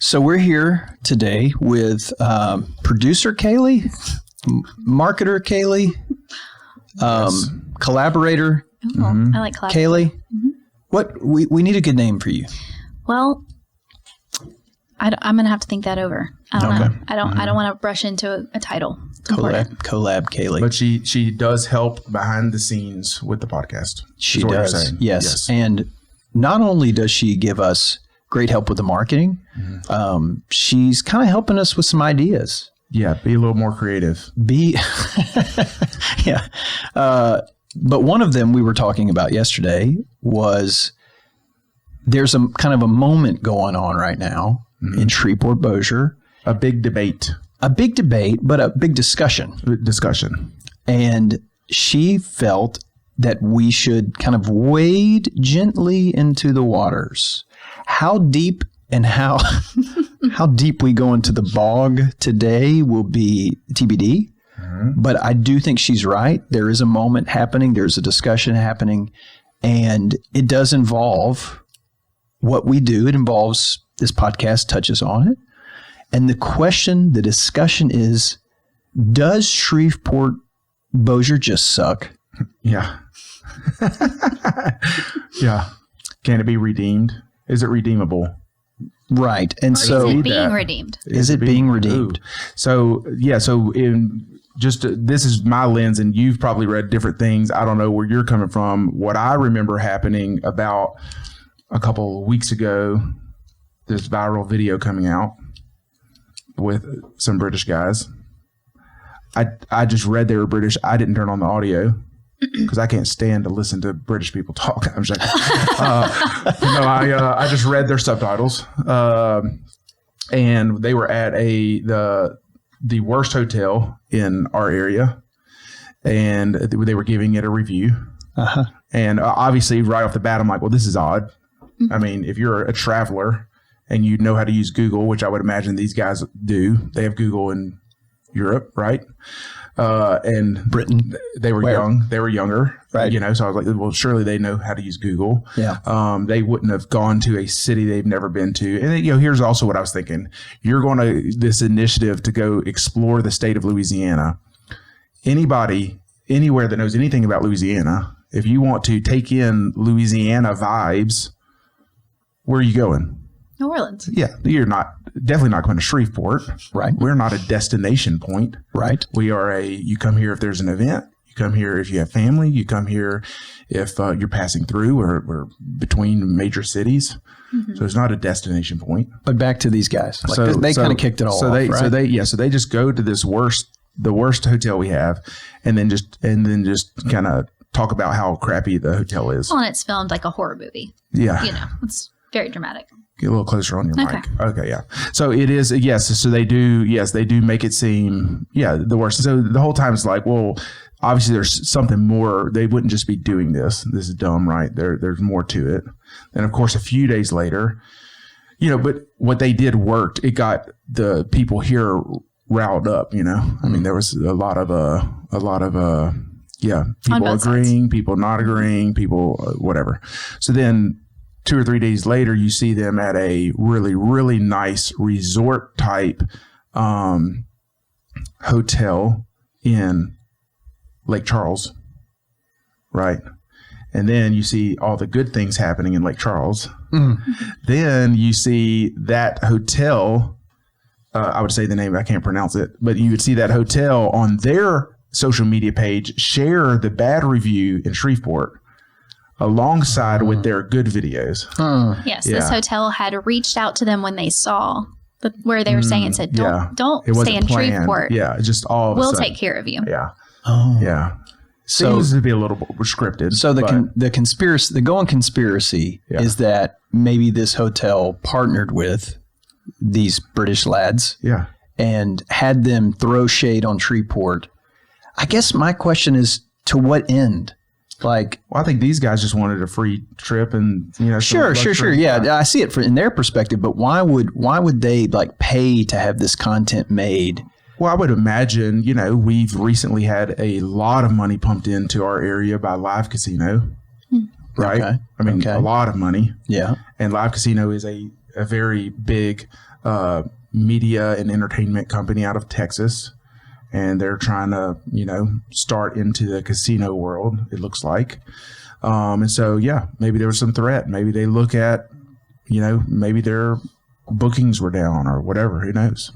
So we're here today with producer Kaylee, marketer Kaylee, Yes. collaborator I like collaborator. Kaylee. Mm-hmm. What we need a good name for you. Well, I'm gonna have to think that over. I don't know. I don't want to rush into a title. It's important. Collab Kaylee. But she does help behind the scenes with the podcast. She does. Yes. And not only does she give us great help with the marketing, she's kind of helping us with some ideas. Yeah, be a little more creative. Yeah. But one of them we were talking about yesterday was there's a kind of a moment going on right now in Shreveport, Bossier. A big debate. A big debate, but a big discussion. And she felt that we should kind of wade gently into the waters. How deep and how deep we go into the bog today will be TBD. But I do think she's right. There is a moment happening. There's a discussion happening. And it does involve what we do. It involves, this podcast touches on it. And the discussion is, does Shreveport Bossier just suck? Yeah. Yeah. Can it be redeemed? Is it redeemable? Right. And so is it being redeemed? Is it being redeemed? So this is my lens, and you've probably read different things. I don't know where you're coming from. What I remember happening about a couple of weeks ago, this viral video coming out with some British guys. I just read they were British. I didn't turn on the audio because I can't stand to listen to British people talk. I'm just I just read their subtitles, and they were at the worst hotel in our area, and they were giving it a review. And obviously, right off the bat, I'm like, well, this is odd. I mean, if you're a traveler and you know how to use Google, which I would imagine these guys do, they have Google in Europe, right? And Britain. They were young. They were younger, right? So I was like, well, surely they know how to use Google. Yeah. They wouldn't have gone to a city they've never been to. And here's also what I was thinking. You're going to this initiative to go explore the state of Louisiana. Anybody, anywhere that knows anything about Louisiana, if you want to take in Louisiana vibes, where are you going? New Orleans. Yeah, you're definitely not going to Shreveport. Right. We're not a destination point. Right. We are you come here if there's an event. You come here if you have family. You come here if you're passing through or between major cities. So it's not a destination point. But back to these guys. They kind of kicked it all off, right? So they just go to the worst hotel we have, and then just kind of talk about how crappy the hotel is. Well, and it's filmed like a horror movie. Yeah. It's very dramatic. Get a little closer on your Okay. mic. Okay, yeah. So it is, yes. So they do make it seem, the worst. So the whole time it's like, well, obviously there's something more. They wouldn't just be doing this. This is dumb, right? There's more to it. And of course, a few days later, but what they did worked. It got the people here riled up, I mean, there was a lot of people agreeing, people not agreeing, people, whatever. So then 2 or 3 days later, you see them at a really, really nice resort type hotel in Lake Charles, right? And then you see all the good things happening in Lake Charles. Then you see that hotel, I would say the name, I can't pronounce it, but you would see that hotel on their social media page share the bad review in Shreveport alongside with their good videos. Yes, this hotel had reached out to them when they saw where they were staying and said, don't stay in Shreveport. Yeah, just all of a We'll sudden. take care of you. Yeah. Oh. Yeah. Seems to be a little scripted. So the going conspiracy is that maybe this hotel partnered with these British lads and had them throw shade on Shreveport. I guess my question is, to what end? Like, well, I think these guys just wanted a free trip, and sure. Yeah, I see it in their perspective, but why would they pay to have this content made? Well, I would imagine, we've recently had a lot of money pumped into our area by Live Casino, right? Okay. I mean, a lot of money. Yeah. And Live Casino is a very big media and entertainment company out of Texas. And they're trying to, start into the casino world, it looks like. And so, maybe there was some threat. Maybe they look at, maybe their bookings were down or whatever. Who knows?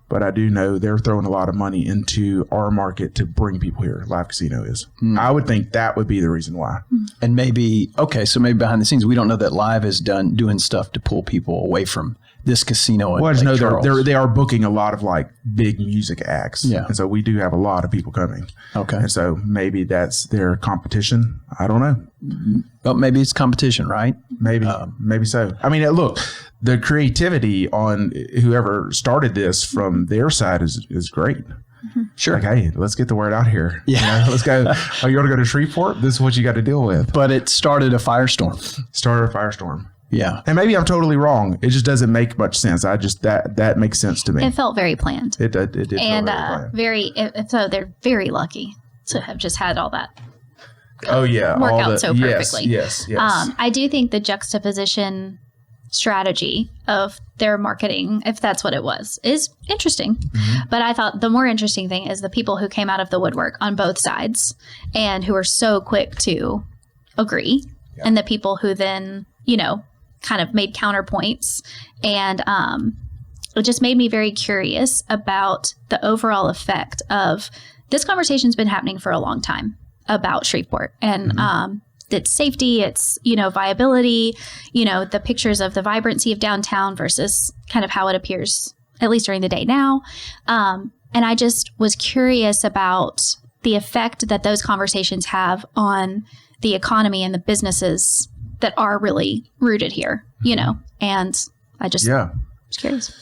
But I do know they're throwing a lot of money into our market to bring people here. Live Casino is. I would think that would be the reason why. And maybe, so maybe behind the scenes, we don't know that Live is doing stuff to pull people away from this casino. Well, I just know they are booking a lot of like big music acts. Yeah. And so we do have a lot of people coming. Okay. And so maybe that's their competition. I don't know. Well, maybe it's competition, right? Maybe so. I mean, look, the creativity on whoever started this from their side is great. Sure. Like, hey, let's get the word out here. Yeah. Let's go. Oh, you want to go to Shreveport? This is what you got to deal with. But it started a firestorm. Yeah. And maybe I'm totally wrong. It just doesn't make much sense. That makes sense to me. It felt very planned. It did. And feel very planned. so they're very lucky to have just had all that. Oh yeah. Work out so perfectly. Yes. I do think the juxtaposition strategy of their marketing, if that's what it was, is interesting. But I thought the more interesting thing is the people who came out of the woodwork on both sides and who are so quick to agree, and the people who then, kind of made counterpoints. And it just made me very curious about the overall effect of this conversation's been happening for a long time about Shreveport and its safety, its, viability, the pictures of the vibrancy of downtown versus kind of how it appears, at least during the day now. And I just was curious about the effect that those conversations have on the economy and the businesses that are really rooted here, and I just was curious.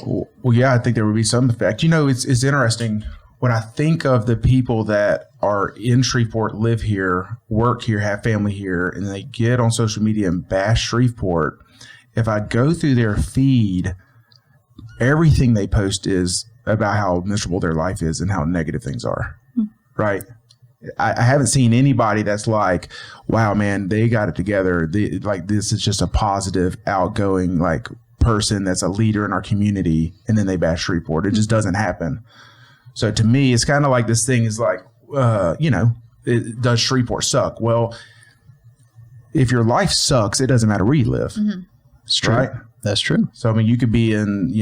Well, yeah, I think there would be some effect. It's interesting when I think of the people that are in Shreveport, live here, work here, have family here, and they get on social media and bash Shreveport. If I go through their feed, everything they post is about how miserable their life is and how negative things are, right? I haven't seen anybody that's like, wow, man, they got it together. This is just a positive, outgoing, person that's a leader in our community. And then they bash Shreveport. It just doesn't happen. So to me, it's kind of like this thing is like, does Shreveport suck? Well, if your life sucks, it doesn't matter where you live. It's true. Right? That's true. So, I mean, you could be in,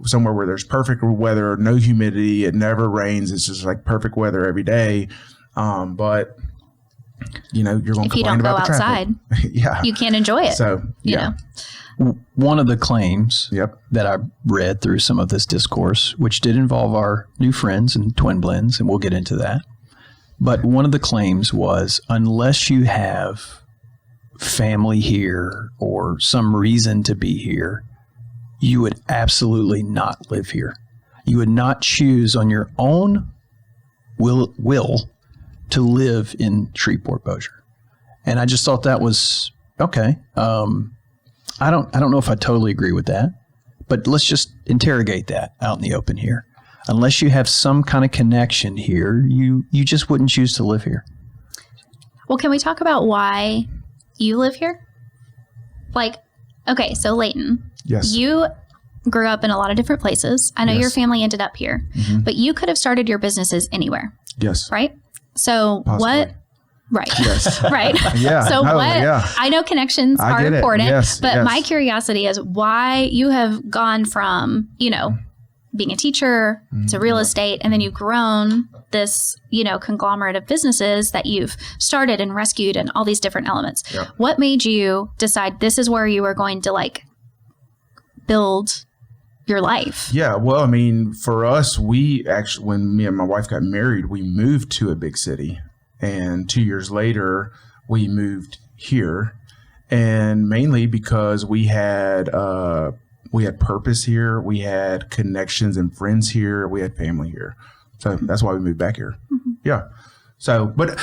somewhere where there's perfect weather, no humidity, it never rains. It's just like perfect weather every day. But you're going to complain about the traffic. If you don't go outside, you can't enjoy it. So, One of the claims that I read through some of this discourse, which did involve our new friends and twin blends, and we'll get into that. But one of the claims was, unless you have family here or some reason to be here, you would absolutely not live here. You would not choose on your own will to live in Shreveport, Bossier. And I just thought that was okay. I don't know if I totally agree with that, but let's just interrogate that out in the open here. Unless you have some kind of connection here, you just wouldn't choose to live here. Well, can we talk about why you live here? So Leighton, you grew up in a lot of different places. I know your family ended up here, but you could have started your businesses anywhere. Yes. Right? So Possibly. what? Right. Yes. Right. Yeah. So I know connections are important, but my curiosity is why you have gone from, being a teacher to real estate, and then you've grown this, conglomerate of businesses that you've started and rescued and all these different elements. Yep. What made you decide this is where you were going to build your life? Yeah. Well, I mean, for us, we actually, when me and my wife got married, we moved to a big city. And 2 years later, we moved here, and mainly because we had purpose here, we had connections and friends here, we had family here, so that's why we moved back here. Yeah. So, but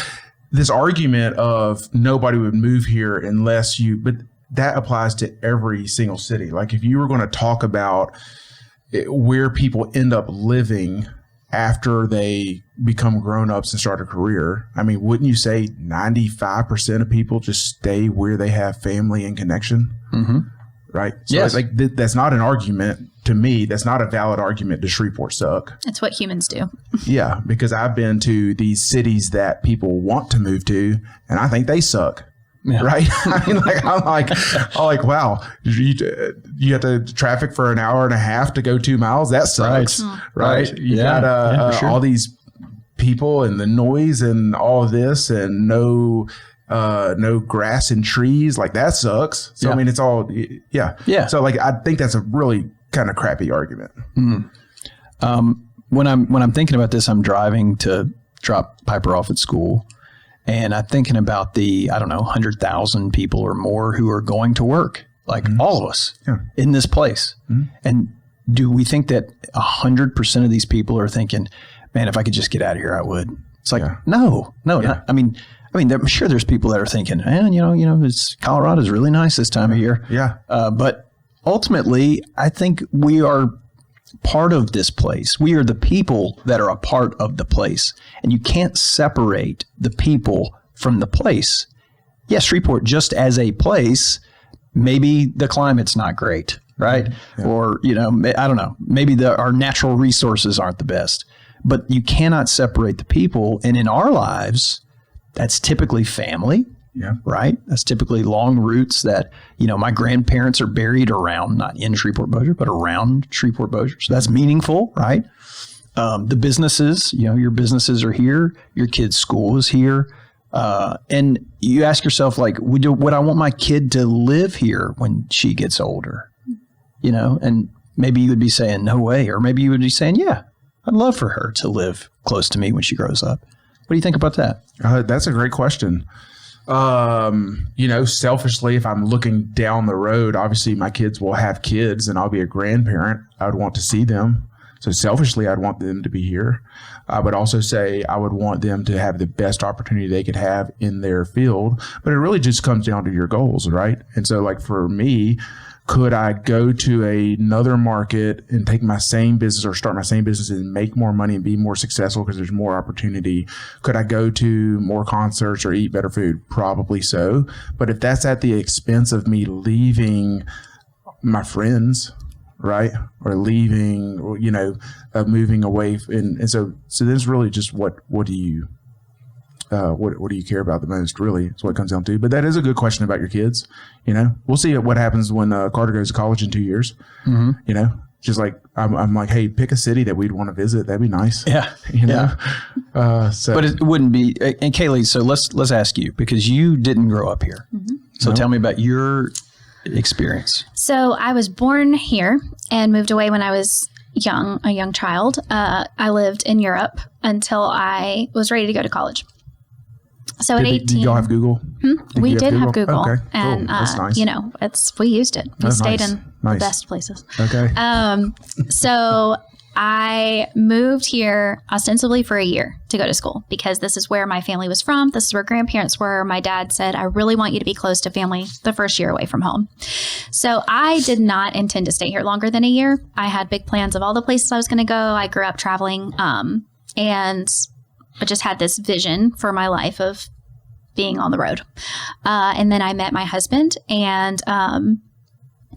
this argument of nobody would move here unless but that applies to every single city. Like if you were going to talk about where people end up living after they become grown-ups and start a career, I mean, wouldn't you say 95% of people just stay where they have family and connection? right? So Yes. that's not an argument to me. That's not a valid argument to Shreveport suck. It's what humans do. Yeah, because I've been to these cities that people want to move to, and I think they suck. Yeah. Right? I mean, I'm like, wow, you have to traffic for an hour and a half to go 2 miles. That sucks, right? You got all these people and the noise and all of this and no grass and trees. Like that sucks. So I mean, it's all yeah. So like, I think that's a really kind of crappy argument. When I'm thinking about this, I'm driving to drop Piper off at school. And I'm thinking about the, 100,000 people or more who are going to work, like all of us in this place. And do we think that 100% of these people are thinking, man, if I could just get out of here, I would? It's like, no. Not, I mean, I'm sure there's people that are thinking, it's Colorado's really nice this time of year. Yeah. But ultimately, I think we are part of this place. We are the people that are a part of the place. And you can't separate the people from the place. Yes, Shreveport just as a place, maybe the climate's not great, right? Yeah. Or, I don't know, maybe our natural resources aren't the best. But you cannot separate the people. And in our lives, that's typically family. Yeah. Right. That's typically long roots that, my grandparents are buried around, not in Shreveport Bossier, but around Shreveport Bossier. So that's meaningful, right? The businesses, your businesses are here. Your kid's school is here. And you ask yourself, like, would I want my kid to live here when she gets older? And maybe you would be saying, no way. Or maybe you would be saying, yeah, I'd love for her to live close to me when she grows up. What do you think about that? That's a great question. Selfishly, if I'm looking down the road, obviously my kids will have kids and I'll be a grandparent. I would want to see them. So selfishly, I'd want them to be here. I would also say I would want them to have the best opportunity they could have in their field, but it really just comes down to your goals, right? And so like for me, could I go to another market and take my same business or start my same business and make more money and be more successful because there's more opportunity? Could I go to more concerts or eat better food? Probably so. But if that's at the expense of me leaving my friends, right? Or leaving, moving away. And so this really just what do you care about the most, really? It's what it comes down to. But that is a good question about your kids. We'll see what happens when Carter goes to college in 2 years. Just like I'm like, hey, pick a city that we'd want to visit. That'd be nice. Yeah. But it wouldn't be. And Kaylee, so let's ask you, because you didn't grow up here. So tell me about your experience. So I was born here and moved away when I was a young child. I lived in Europe until I was ready to go to college. So at 18, did y'all have Google? We did have Google. Okay, and cool. That's nice. We used it. We stayed nice. in the best places. Okay. So I moved here ostensibly for a year to go to school because this is where my family was from. This is where grandparents were. My dad said, I really want you to be close to family the first year away from home. So I did not intend to stay here longer than a year. I had big plans of all the places I was going to go. I grew up traveling, and I just had this vision for my life of being on the road. And then I met my husband and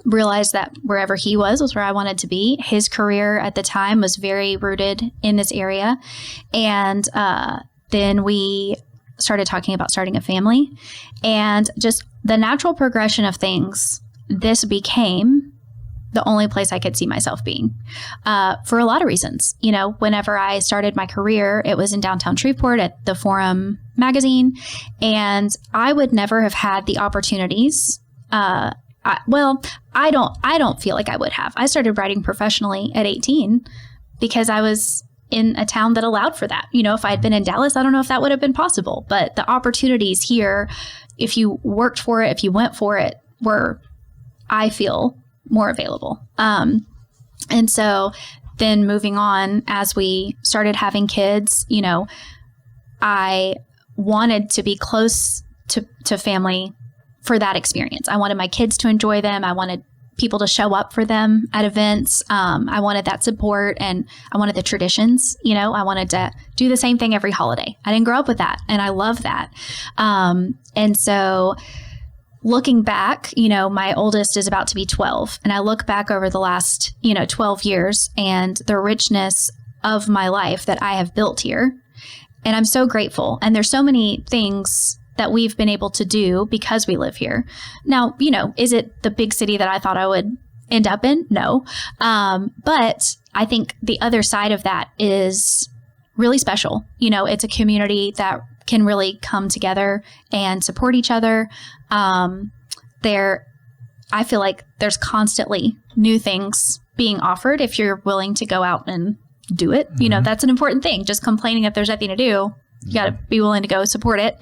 realized that wherever he was where I wanted to be. His career at the time was very rooted in this area. And then we started talking about starting a family. And just the natural progression of things, this became the only place I could see myself being for a lot of reasons. Whenever I started my career, it was in downtown Shreveport at the Forum magazine, and I would never have had the opportunities. I don't feel like I would have. I started writing professionally at 18 because I was in a town that allowed for that. If I had been in Dallas, I don't know if that would have been possible, but the opportunities here, if you worked for it, if you went for it, were, I feel, more available. And so then moving on, as we started having kids, I wanted to be close to family for that experience. I wanted my kids to enjoy them. I wanted people to show up for them at events. I wanted that support, and I wanted the traditions. I wanted to do the same thing every holiday. I didn't grow up with that, and I love that. And so looking back, my oldest is about to be 12, and I look back over the last, 12 years and the richness of my life that I have built here. And I'm so grateful. And there's so many things that we've been able to do because we live here. Now, is it the big city that I thought I would end up in? No. But I think the other side of that is really special. It's a community that can really come together and support each other. I feel like there's constantly new things being offered if you're willing to go out and do it. That's an important thing. Just complaining if there's nothing to do, you got to be willing to go support it.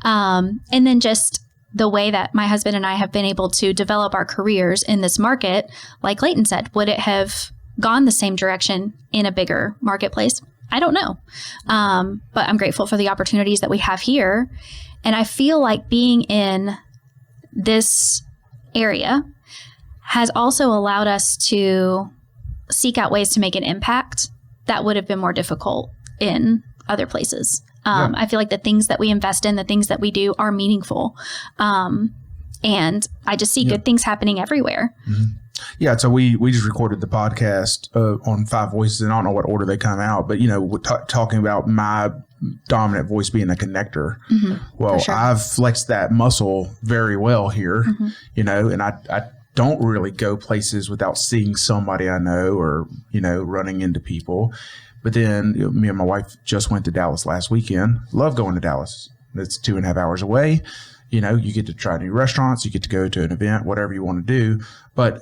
And then just the way that my husband and I have been able to develop our careers in this market, like Leighton said, would it have gone the same direction in a bigger marketplace? I don't know. But I'm grateful for the opportunities that we have here. And I feel like being in this area has also allowed us to seek out ways to make an impact that would have been more difficult in other places. I feel like the things that we invest in, the things that we do are meaningful. And I just see good things happening everywhere. Mm-hmm. Yeah. So we just recorded the podcast on 5 Voices, and I don't know what order they come out, but, talking about my dominant voice being a connector. Mm-hmm. Well, sure. I've flexed that muscle very well here, and I don't really go places without seeing somebody I know or, running into people. But then me and my wife just went to Dallas last weekend. Love going to Dallas. It's 2.5 hours away. You get to try new restaurants. You get to go to an event, whatever you want to do. But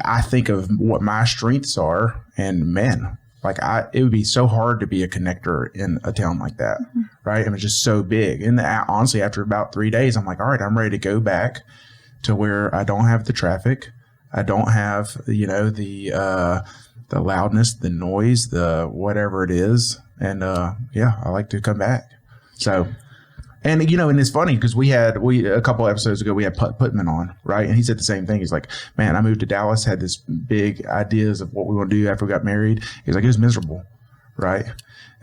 I think of what my strengths are, and man, it would be so hard to be a connector in a town like that, right? It's just so big. And honestly, after about 3 days, I'm like, all right, I'm ready to go back to where I don't have the traffic. I don't have, the loudness, the noise, the whatever it is. And I like to come back. So, and and it's funny because we a couple episodes ago, we had Putman on, right? And he said the same thing. He's like, man, I moved to Dallas, had this big ideas of what we want to do after we got married. He's like, it was miserable, right?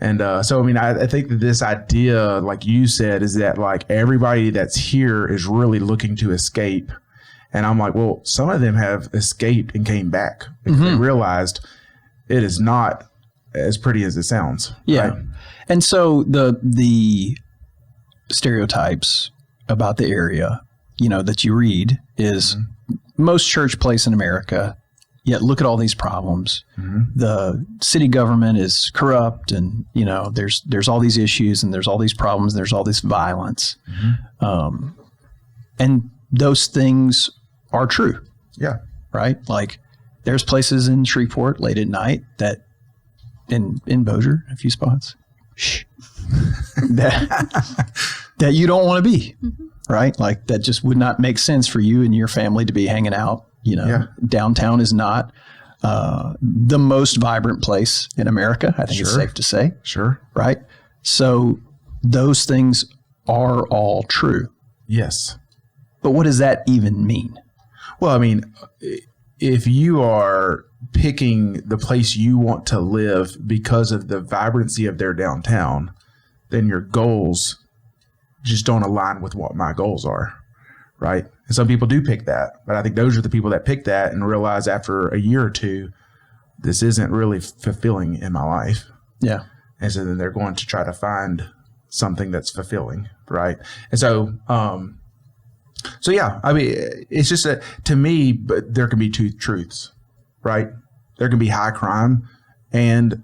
And so, I think that this idea, like you said, is that everybody that's here is really looking to escape. And I'm like, well, some of them have escaped and came back because they realized it is not as pretty as it sounds. Yeah. Right? And so the stereotypes about the area, that you read is most church place in America, yet look at all these problems. The city government is corrupt, and, there's all these issues, and there's all these problems, there's all this violence. And those things are true. Yeah. Right? There's places in Shreveport late at night that in Bossier, a few spots, that you don't want to be, right? That just would not make sense for you and your family to be hanging out. Downtown is not the most vibrant place in America. I think it's safe to say. Sure. Right? So those things are all true. Yes. But what does that even mean? Well, if you are picking the place you want to live because of the vibrancy of their downtown, then your goals just don't align with what my goals are, right? And some people do pick that, but I think those are the people that pick that and realize after a year or two, this isn't really fulfilling in my life. Yeah. And so then they're going to try to find something that's fulfilling, right? And so, it's just to me, but there can be two truths, right? There can be high crime and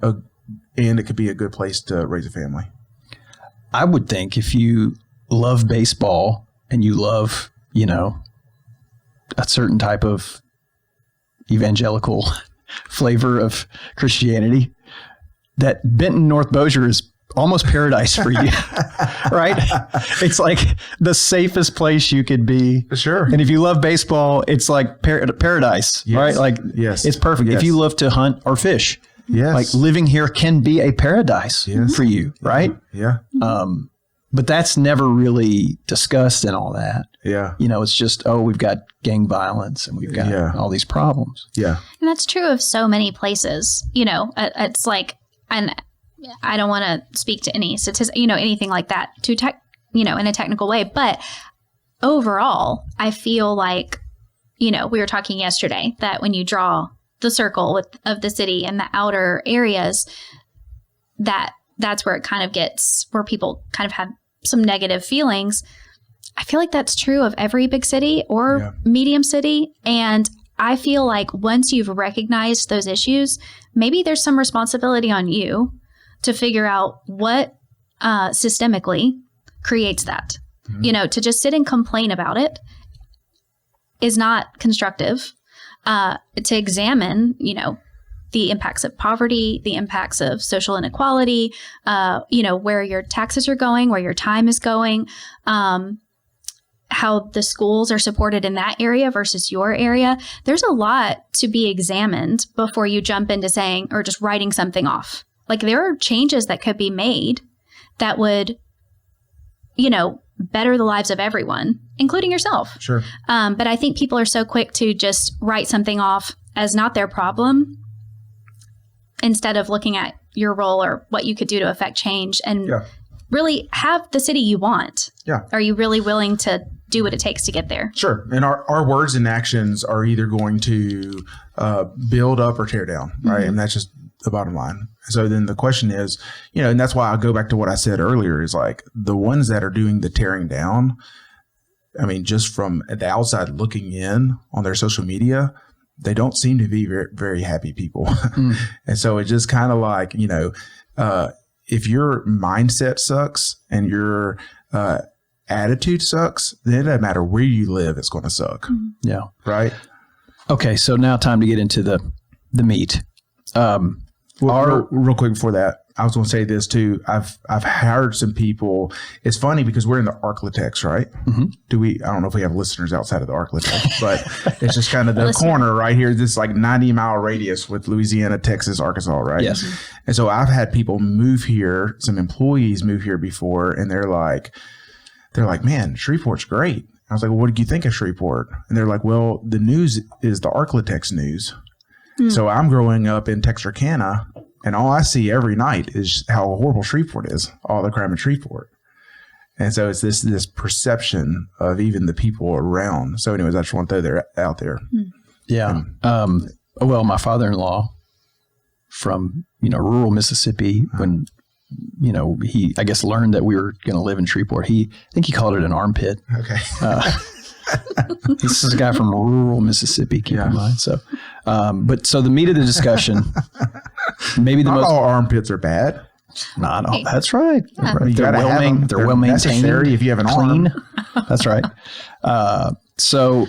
it could be a good place to raise a family. I would think if you love baseball and you love, a certain type of evangelical flavor of Christianity, that Benton, North Bossier is almost paradise for you, right? It's like the safest place you could be. Sure. And if you love baseball, it's like paradise, right? It's perfect. Yes. If you love to hunt or fish, living here can be a paradise for you, right? Yeah. But that's never really discussed and all that. Yeah. It's just, we've got gang violence and we've got all these problems. Yeah. And that's true of so many places. It's like, and I don't want to speak to any statistics, anything like that in a technical way, but overall, I feel like, you know, we were talking yesterday that when you draw the circle of the city and the outer areas, that's where it kind of gets, where people kind of have some negative feelings. I feel like that's true of every big city or medium city. And I feel like once you've recognized those issues, maybe there's some responsibility on you to figure out what systemically creates that. You know, to just sit and complain about it is not constructive. To examine, you know, the impacts of poverty, the impacts of social inequality, you know, where your taxes are going, where your time is going, how the schools are supported in that area versus your area. There's a lot to be examined before you jump into saying or just writing something off. Like there are changes that could be made that would, you know, better the lives of everyone, including yourself. Sure. But I think people are so quick to just write something off as not their problem instead of looking at your role or what you could do to affect change and really have the city you want. Yeah. Are you really willing to do what it takes to get there? Sure. And our words and actions are either going to build up or tear down, right? And that's just the bottom line. So then the question is, you know, and that's why I go back to what I said earlier is like the ones that are doing the tearing down, I mean, just from the outside looking in on their social media, they don't seem to be very, very happy people. And so it's just kind of like, you know, if your mindset sucks and your attitude sucks, then it doesn't matter where you live, it's going to suck. Yeah. Right. Okay. So now time to get into the meat. Real quick before that, I was going to say this too. I've hired some people. It's funny because we're in the Arklatex, right? I don't know if we have listeners outside of the Arklatex, but it's just kind of the corner right here. This like 90-mile radius with Louisiana, Texas, Arkansas, right? Yes. And so I've had people move here, some employees move here before, and they're like, man, Shreveport's great. I was like, well, what did you think of Shreveport? And they're like, well, the news is the Arklatex news. So I'm growing up in Texarkana, and all I see every night is how horrible Shreveport is, all the crime in Shreveport. And so it's this perception of even the people around. So anyways, I just want to throw that out there. Yeah. Well, my father-in-law from, you know, rural Mississippi, when, you know, he, I guess, learned that we were going to live in Shreveport, I think he called it an armpit. Okay. This is a guy from rural Mississippi, keep in mind. So, so the meat of the discussion, maybe not all armpits are bad. Not all. That's right. Yeah. They're well maintained. If you have an clean. arm. That's right. So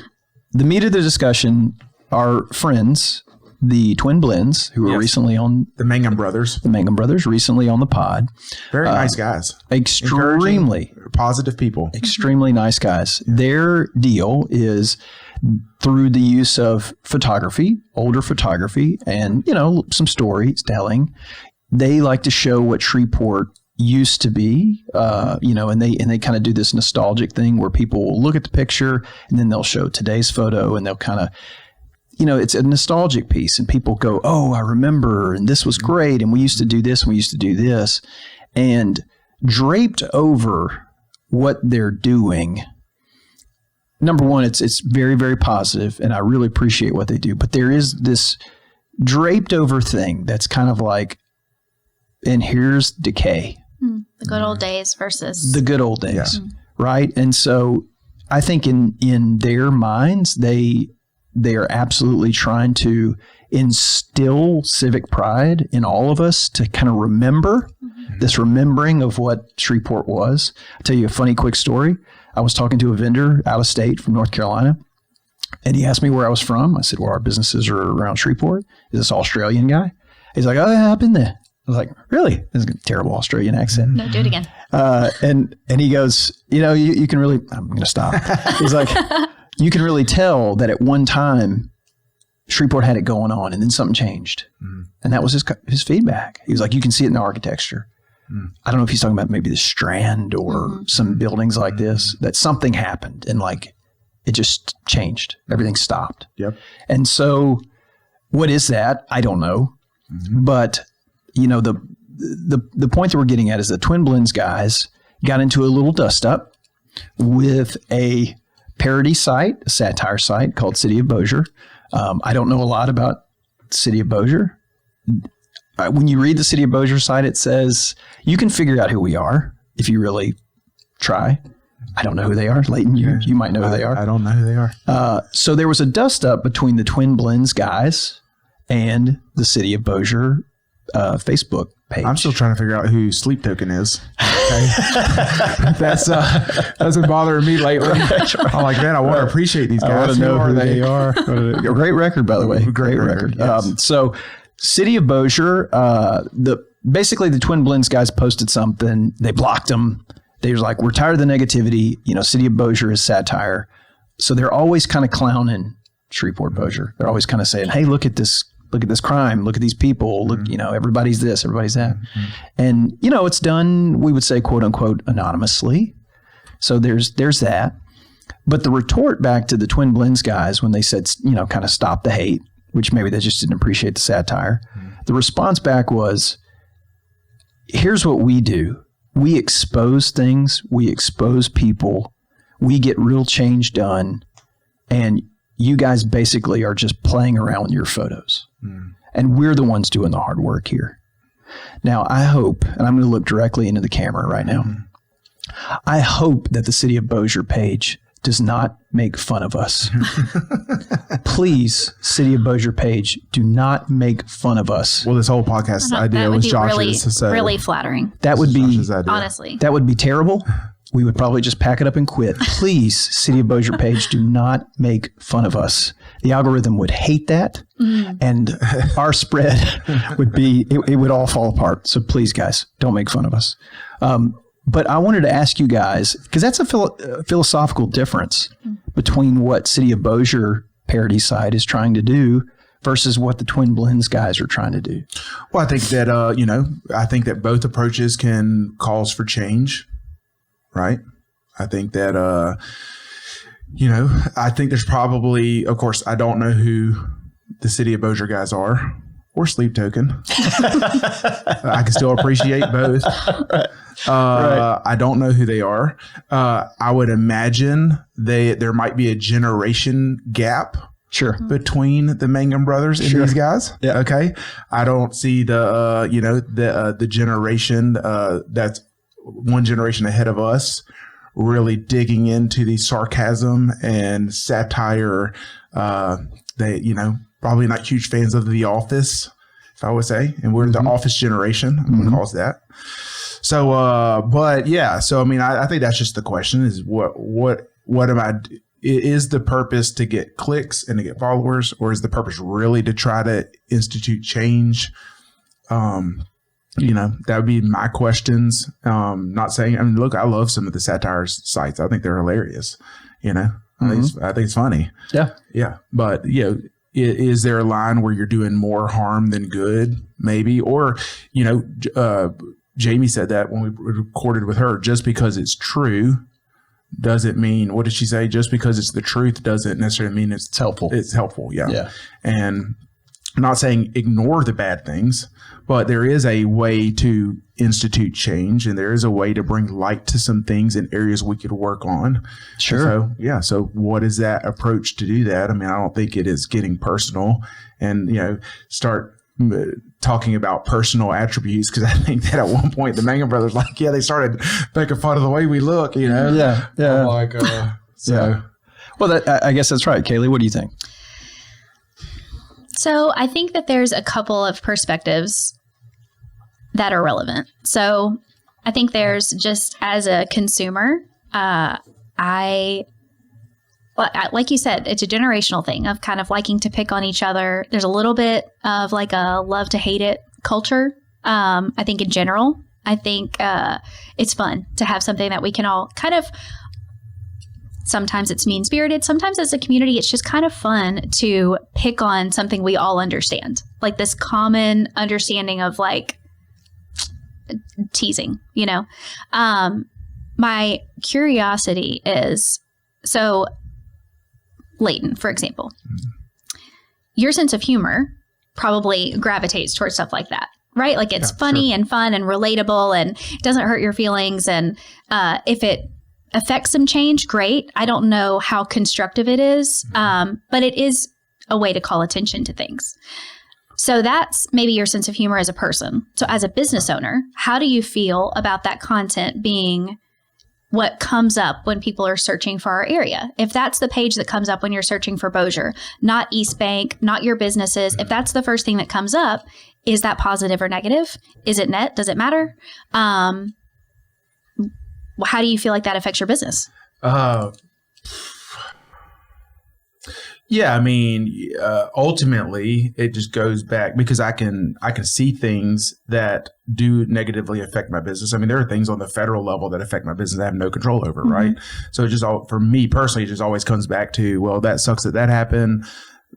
the meat of the discussion are friends, the twin blends who were recently on the Mangum brothers. The Mangum brothers recently on the pod. Very nice guys. Extremely positive people. Extremely nice guys. Yeah. Their deal is through the use of photography, older photography, and, you know, some storytelling. They like to show what Shreveport used to be, you know, and they kind of do this nostalgic thing where people will look at the picture and then they'll show today's photo and they'll kind of, you know, it's a nostalgic piece and people go, oh, I remember, and this was great, and we used to do this, and we used to do this. And draped over what they're doing, number one, it's very, very positive, and I really appreciate what they do. But there is this draped over thing that's kind of like, and here's decay. The good old days versus the good old days, right? And so I think in their minds, they are absolutely trying to instill civic pride in all of us to kind of remember this remembering of what Shreveport was. I'll tell you a funny quick story. I was talking to a vendor out of state from North Carolina, and he asked me where I was from. I said, well, our businesses are around Shreveport. Is this Australian guy? He's like, oh, yeah, I've been there. I was like, really? This is a terrible Australian accent. No, do it again. And he goes, you know, you can really, I'm going to stop. He's like, you can really tell that at one time Shreveport had it going on and then something changed. And that was his feedback. He was like, you can see it in the architecture. I don't know if he's talking about maybe the Strand or some buildings like this, that something happened and like it just changed. Everything stopped. Yep. And so what is that? I don't know. But you know, the point that we're getting at is the Twin Blends guys got into a little dust up with a parody site, a satire site called City of Bossier. I don't know a lot about City of Bossier. When you read the City of Bossier site, it says you can figure out who we are if you really try. I don't know who they are. Leighton, you might know who they are. I don't know who they are. So there was a dust up between the Twin Blends guys and the City of Bossier Facebook page. I'm still trying to figure out who Sleep Token is. Okay. That's been bothering me lately. I'm like, man, I want to appreciate these guys. I want to know who they are. A great record, by the way. Great record. Yes. So City of Bossier, basically the Twin Blends guys posted something. They blocked them. They was like, we're tired of the negativity. City of Bossier is satire. So they're always kind of clowning Shreveport Bossier. They're always kind of saying, hey, look at this crime. Look at these people. Look, everybody's this, everybody's that. Mm-hmm. And, it's done, we would say, quote unquote, anonymously. So there's that. But the retort back to the Twin Blends guys when they said, kind of stop the hate, which maybe they just didn't appreciate the satire. Mm-hmm. The response back was, here's what we do. We expose things. We expose people. We get real change done. And you guys basically are just playing around with your photos. Mm. And we're the ones doing the hard work here. Now, I hope, and I'm going to look directly into the camera right now. Mm. I hope that the City of Bossier page does not make fun of us. Please, City of Bossier page, do not make fun of us. Well, this whole podcast idea was Josh's. Really flattering. That would be, honestly, that would be terrible. We would probably just pack it up and quit. Please, City of Bossier page, do not make fun of us. The algorithm would hate that, and our spread would be, it would all fall apart. So please, guys, don't make fun of us. But I wanted to ask you guys, because that's a philosophical difference between what City of Bossier parody site is trying to do versus what the Twin Blends guys are trying to do. Well, I think that, I think that both approaches can cause for change. Right. I think that, I think there's probably, of course, I don't know who the City of Bossier guys are or Sleep Token. I can still appreciate both. Right. I don't know who they are. I would imagine there might be a generation gap. Sure. Between the Mangum brothers and these guys. Yeah. Okay. I don't see the generation that's one generation ahead of us really digging into the sarcasm and satire. They, probably not huge fans of The Office, if I would say. And we're the Office generation, I'm going to call it that. So, but yeah, so, I mean, I think that's just the question is what am I, is the purpose to get clicks and to get followers, or is the purpose really to try to institute change? That would be my questions. Not saying, look, I love some of the satire sites. I think they're hilarious. I think it's funny. Yeah. Yeah. But, is there a line where you're doing more harm than good? Maybe. Or, Jamie said that when we recorded with her, just because it's true doesn't mean, what did she say? Just because it's the truth doesn't necessarily mean it's helpful. It's helpful. Yeah. Yeah. And I'm not saying ignore the bad things, but there is a way to institute change, and there is a way to bring light to some things in areas we could work on. Sure. So, yeah. So what is that approach to do that? I mean, I don't think it is getting personal and, start talking about personal attributes, because I think that at one point the Mangum brothers, they started making fun of the way we look, Yeah. Yeah. I'm so. Yeah. Well, I guess that's right. Kaylee, what do you think? So I think that there's a couple of perspectives that are relevant. So I think there's just as a consumer, like you said, it's a generational thing of kind of liking to pick on each other. There's a little bit of like a love to hate it culture. I think in general, it's fun to have something that we can all kind of, sometimes it's mean-spirited. Sometimes as a community, it's just kind of fun to pick on something we all understand. Like this common understanding of like teasing, My curiosity is, so Leighton, for example, your sense of humor probably gravitates towards stuff like that, right? Like it's funny and fun and relatable and it doesn't hurt your feelings. And if it affect some change, great. I don't know how constructive it is, but it is a way to call attention to things. So that's maybe your sense of humor as a person. So as a business owner, how do you feel about that content being what comes up when people are searching for our area? If that's the page that comes up when you're searching for Bossier, not East Bank, not your businesses, if that's the first thing that comes up, is that positive or negative? Is it net? Does it matter? How do you feel like that affects your business? Yeah, I mean, ultimately, it just goes back because I can see things that do negatively affect my business. I mean, there are things on the federal level that affect my business I have no control over, right? So it just for me personally, it just always comes back to, well, that sucks that happened.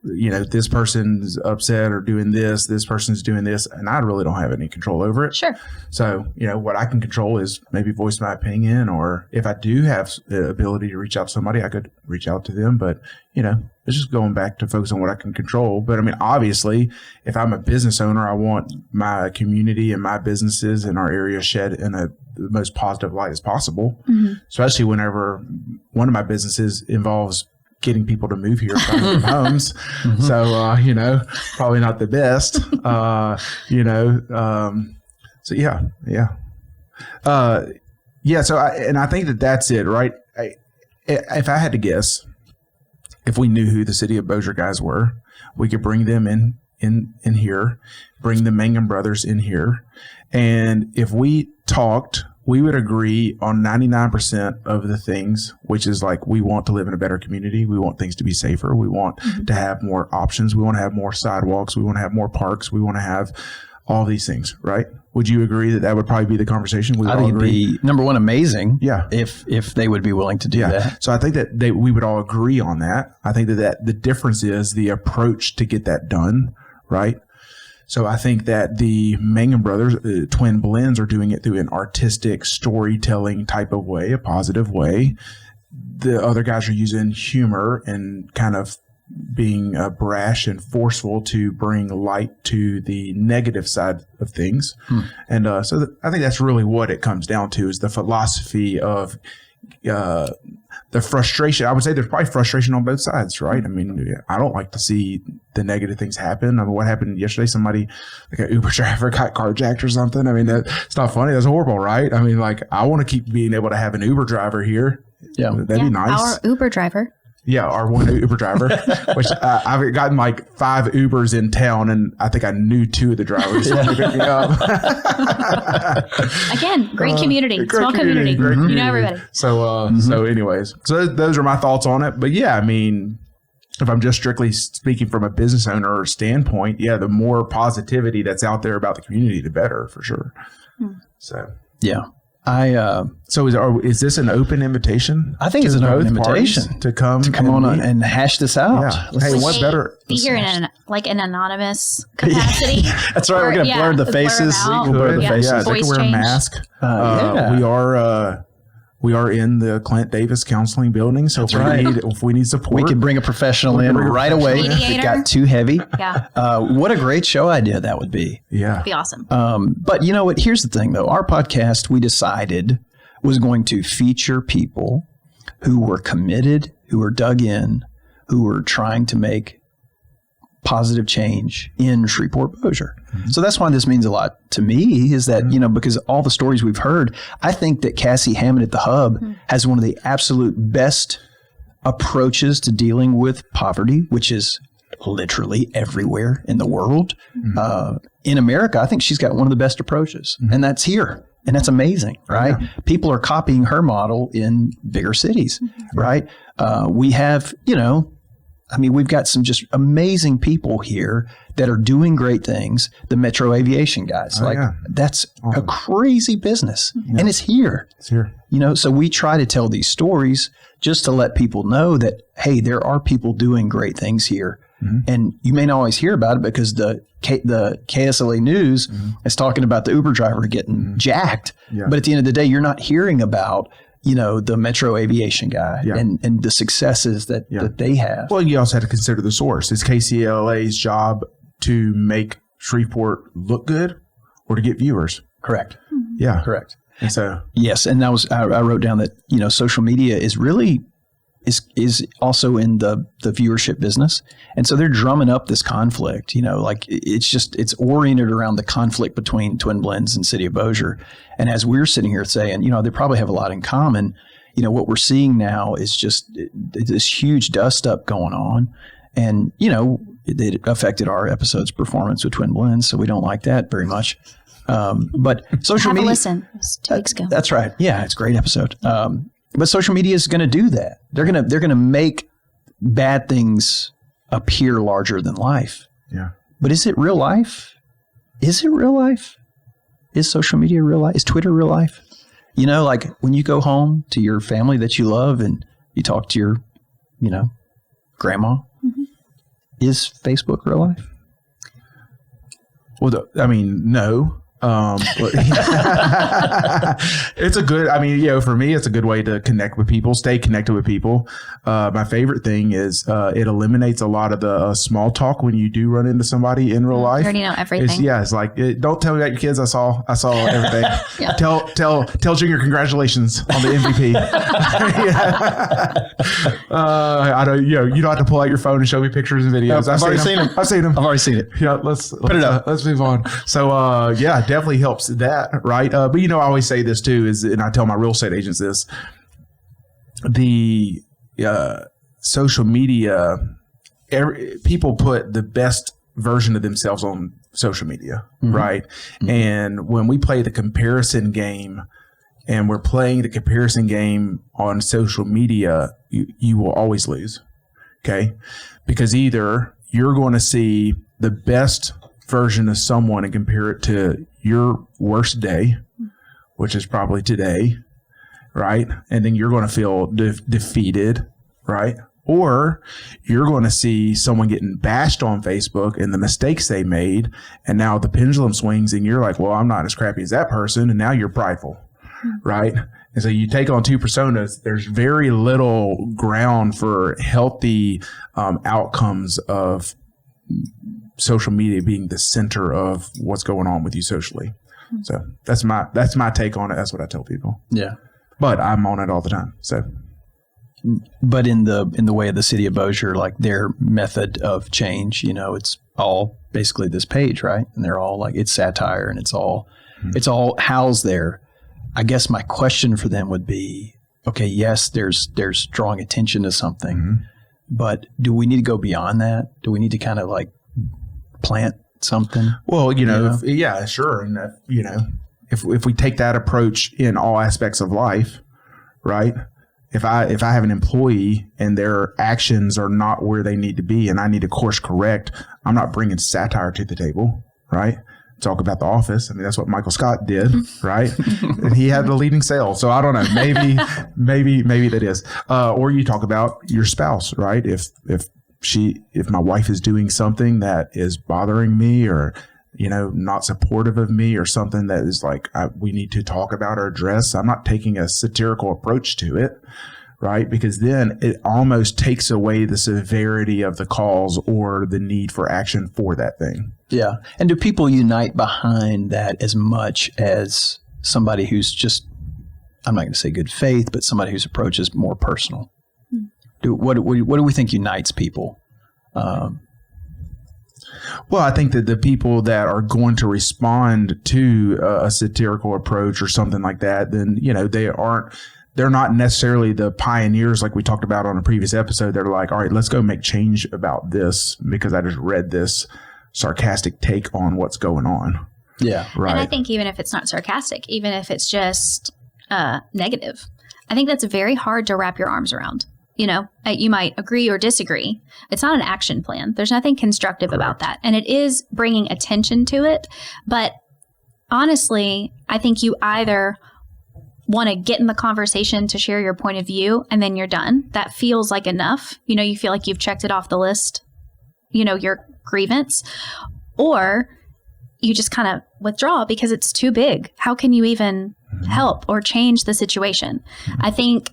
You know, this person's upset or doing this person's doing this, and I really don't have any control over it. Sure. So, you know, what I can control is maybe voice my opinion, or if I do have the ability to reach out to somebody, I could reach out to them. But, you know, it's just going back to focus on what I can control. But I mean, obviously, if I'm a business owner, I want my community and my businesses in our area shed in the most positive light as possible, especially whenever one of my businesses involves getting people to move here from homes. So, you know, probably not the best, you know. So, yeah. So, I think that's it, right? If I had to guess, if we knew who the City of Bossier guys were, we could bring them in here, bring the Mangum brothers in here. And if we talked, we would agree on 99% of the things, which is like, we want to live in a better community. We want things to be safer. We want to have more options. We want to have more sidewalks. We want to have more parks. We want to have all these things, right? Would you agree that would probably be the conversation? I think it'd be, number one, amazing. Yeah. If they would be willing to do that. So I think that we would all agree on that. I think that the difference is the approach to get that done, right? So I think that the Mangum brothers, Twin Blends, are doing it through an artistic storytelling type of way, a positive way. The other guys are using humor and kind of being brash and forceful to bring light to the negative side of things. And I think that's really what it comes down to, is the philosophy of the frustration. I would say there's probably frustration on both sides, right? I mean, I don't like to see the negative things happen. I mean, what happened yesterday? Somebody, like an Uber driver, got carjacked or something. I mean, it's not funny. That's horrible, right? I mean, like, I want to keep being able to have an Uber driver here. Yeah. That'd be nice. Our Uber driver. Yeah, our one Uber driver, which I've gotten like 5 Ubers in town, and I think I knew 2 of the drivers. Again, great community, small community. You know everybody. So, anyways, those are my thoughts on it. But yeah, I mean, if I'm just strictly speaking from a business owner standpoint, yeah, the more positivity that's out there about the community, the better, for sure. So, yeah. So is this an open invitation? I think it's an open invitation to come on and hash this out. Yeah. Hey, what better? Be here in an anonymous capacity. That's right. We're going to blur the faces. We'll blur the faces. They can wear a mask. We are in the Clint Davis Counseling Building, so if we need support, we could bring a professional in right away if it got too heavy. Yeah. What a great show idea that would be. Yeah. That'd be awesome. But you know what? Here's the thing, though. Our podcast, we decided, was going to feature people who were committed, who were dug in, who were trying to make positive change in Shreveport, Bossier. So that's why this means a lot to me, is that, you know, because all the stories we've heard, I think that Cassie Hammond at the Hub has one of the absolute best approaches to dealing with poverty, which is literally everywhere in the world. In America, I think she's got one of the best approaches, and that's here. And that's amazing, right? Yeah. People are copying her model in bigger cities, right? We have, you know, I mean, we've got some just amazing people here that are doing great things. The Metro Aviation guys, that's a crazy business, and it's here. It's here. You know, so we try to tell these stories just to let people know that, hey, there are people doing great things here. And you may not always hear about it because the KSLA News is talking about the Uber driver getting jacked. But at the end of the day, you're not hearing about, you know, the Metro Aviation guy and the successes that they have. Well, you also have to consider the source. It's KCLA's job to make Shreveport look good or to get viewers. Correct. Yeah. Correct. And so, yes. And I wrote down that, social media is really is also in the viewership business. And so they're drumming up this conflict, it's oriented around the conflict between Twin Blends and City of Bossier. And as we're sitting here saying, they probably have a lot in common. What we're seeing now is just this huge dust up going on. And, it affected our episode's performance with Twin Blends. So we don't like that very much. But social media. Listen. It was 2 weeks ago. That's right. Yeah, it's a great episode. But social media is going to do that. They're going to make bad things appear larger than life. Yeah. But is it real life? Is it real life? Is social media real life? Is Twitter real life? Like when you go home to your family that you love and you talk to your, grandma, is Facebook real life? Well, no. It's a good, for me, it's a good way to connect with people, stay connected with people. My favorite thing is it eliminates a lot of the small talk when you do run into somebody in real life. You already know everything. It's like, don't tell me about your kids. I saw everything. Yeah. Tell Junior congratulations on the MVP. I don't, you don't have to pull out your phone and show me pictures and videos. I've already seen them. I've seen them. I've already seen it. Yeah, let's put it up. Let's move on. So, definitely helps that, right? But I always say this too, and I tell my real estate agents this: the social media, people put the best version of themselves on social media, right? Mm-hmm. And when we play the comparison game, and we're playing the comparison game on social media, you will always lose, okay? Because either you're going to see the best version of someone and compare it to your worst day, which is probably today, right? And then you're going to feel defeated, right? Or you're going to see someone getting bashed on Facebook and the mistakes they made, and now the pendulum swings and you're like, well, I'm not as crappy as that person, and now you're prideful, right? And so you take on two personas. There's very little ground for healthy outcomes of social media being the center of what's going on with you socially. So that's my take on it. That's what I tell people. Yeah. But I'm on it all the time. So, but in the way of the City of Bossier, like their method of change, it's all basically this page, right? And they're all like, it's satire and it's all housed there. I guess my question for them would be, okay, yes, there's drawing attention to something, but do we need to go beyond that? Do we need to kind of like plant something? Well, yeah, sure. And if we take that approach in all aspects of life, right? If I have an employee and their actions are not where they need to be and I need to course correct, I'm not bringing satire to the table, right? Talk about The Office. That's what Michael Scott did, right? And he had the leading sale. So I don't know. Maybe that is. Or you talk about your spouse, right? If my wife is doing something that is bothering me or, not supportive of me or something that is like, we need to talk about or address, I'm not taking a satirical approach to it, right? Because then it almost takes away the severity of the cause or the need for action for that thing. Yeah. And do people unite behind that as much as somebody who's just, I'm not going to say good faith, but somebody whose approach is more personal? What do we think unites people? Well, I think that the people that are going to respond to a satirical approach or something like that, then, they're not necessarily the pioneers like we talked about on a previous episode. They're like, all right, let's go make change about this because I just read this sarcastic take on what's going on. Yeah. Right. And I think even if it's not sarcastic, even if it's just negative, I think that's very hard to wrap your arms around. You might agree or disagree. It's not an action plan. There's nothing constructive about that. And it is bringing attention to it. But honestly, I think you either want to get in the conversation to share your point of view and then you're done. That feels like enough. You feel like you've checked it off the list, your grievance, or you just kind of withdraw because it's too big. How can you even help or change the situation? I think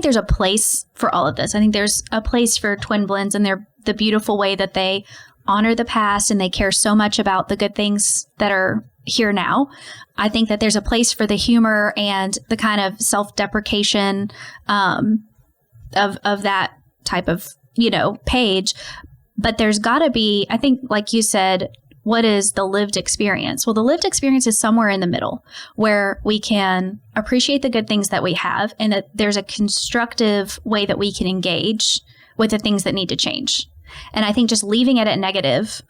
there's a place for all of this. I think there's a place for Twin Blends and the beautiful way that they honor the past and they care so much about the good things that are here now. I think that there's a place for the humor and the kind of self-deprecation of that type of, page. But there's got to be, I think, like you said, what is the lived experience? Well, the lived experience is somewhere in the middle where we can appreciate the good things that we have and that there's a constructive way that we can engage with the things that need to change. And I think just leaving it at negative,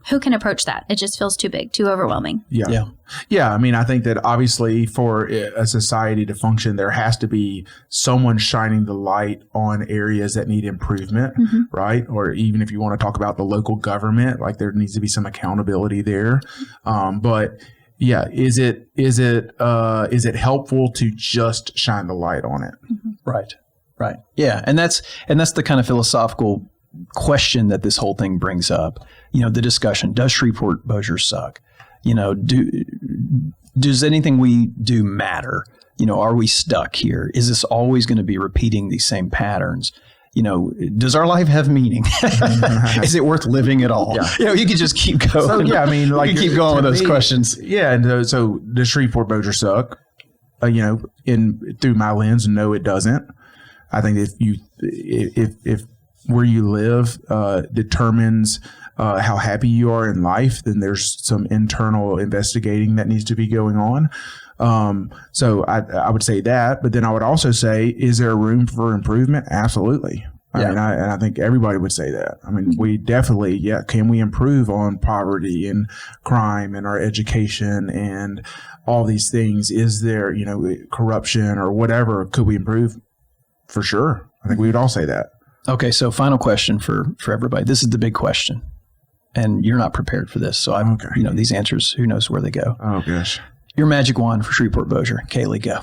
who can approach that? It just feels too big, too overwhelming. Yeah. I mean, I think that obviously for a society to function, there has to be someone shining the light on areas that need improvement, right? Or even if you want to talk about the local government, like there needs to be some accountability there. But yeah, is it helpful to just shine the light on it? Right. Yeah, and that's the kind of philosophical question that this whole thing brings up. The discussion: does Shreveport Bossier suck? Does anything we do matter? Are we stuck here? Is this always going to be repeating these same patterns? Does our life have meaning? Is it worth living at all? Yeah. You could just keep going. So, yeah, I mean, like you keep going with those questions. Yeah, and so does Shreveport Bossier suck? Through my lens, no, it doesn't. I think if where you live determines how happy you are in life, then there's some internal investigating that needs to be going on. So I would say that, but then I would also say, is there room for improvement? Absolutely. I think everybody would say that. I mean, we definitely, can we improve on poverty and crime and our education and all these things? Is there, corruption or whatever? Could we improve? For sure. I think we would all say that. Okay, so final question for everybody. This is the big question, and you're not prepared for this. So these answers, who knows where they go? Oh gosh. Your magic wand for Shreveport Bossier. Kaylee, go.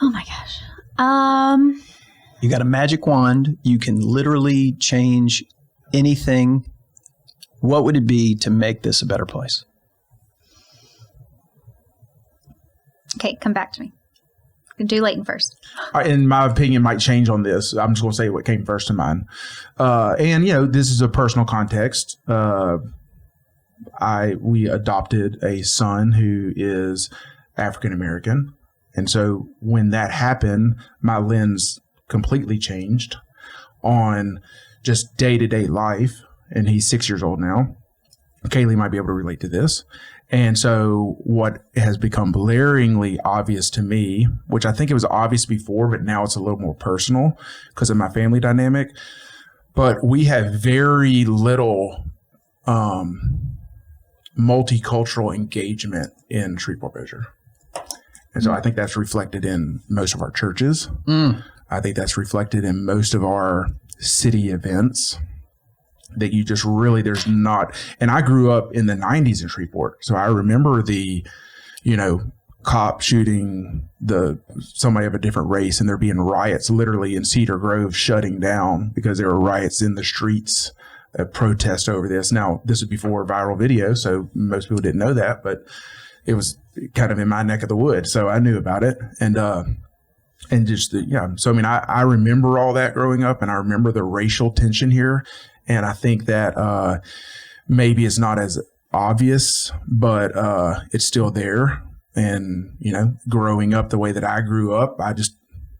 Oh my gosh. You got a magic wand. You can literally change anything. What would it be to make this a better place? Okay, come back to me. Do Leighton first. In my opinion, might change on this. I'm just going to say what came first to mind. This is a personal context. We adopted a son who is African American. And so when that happened, my lens completely changed on just day-to-day life. And he's 6 years old now. Kaylee might be able to relate to this. And so what has become blaringly obvious to me, which I think it was obvious before, but now it's a little more personal because of my family dynamic, but we have very little multicultural engagement in Shreveport Bossier. And so I think that's reflected in most of our churches. I think that's reflected in most of our city events. That you just really, there's not, and I grew up in the 90s in Shreveport. So I remember the, cop shooting somebody of a different race and there being riots literally in Cedar Grove shutting down because there were riots in the streets, a protest over this. Now, this was before viral video, so most people didn't know that, but it was kind of in my neck of the woods. So I knew about it. I remember all that growing up and I remember the racial tension here. And I think that maybe it's not as obvious, but it's still there. And, growing up the way that I grew up,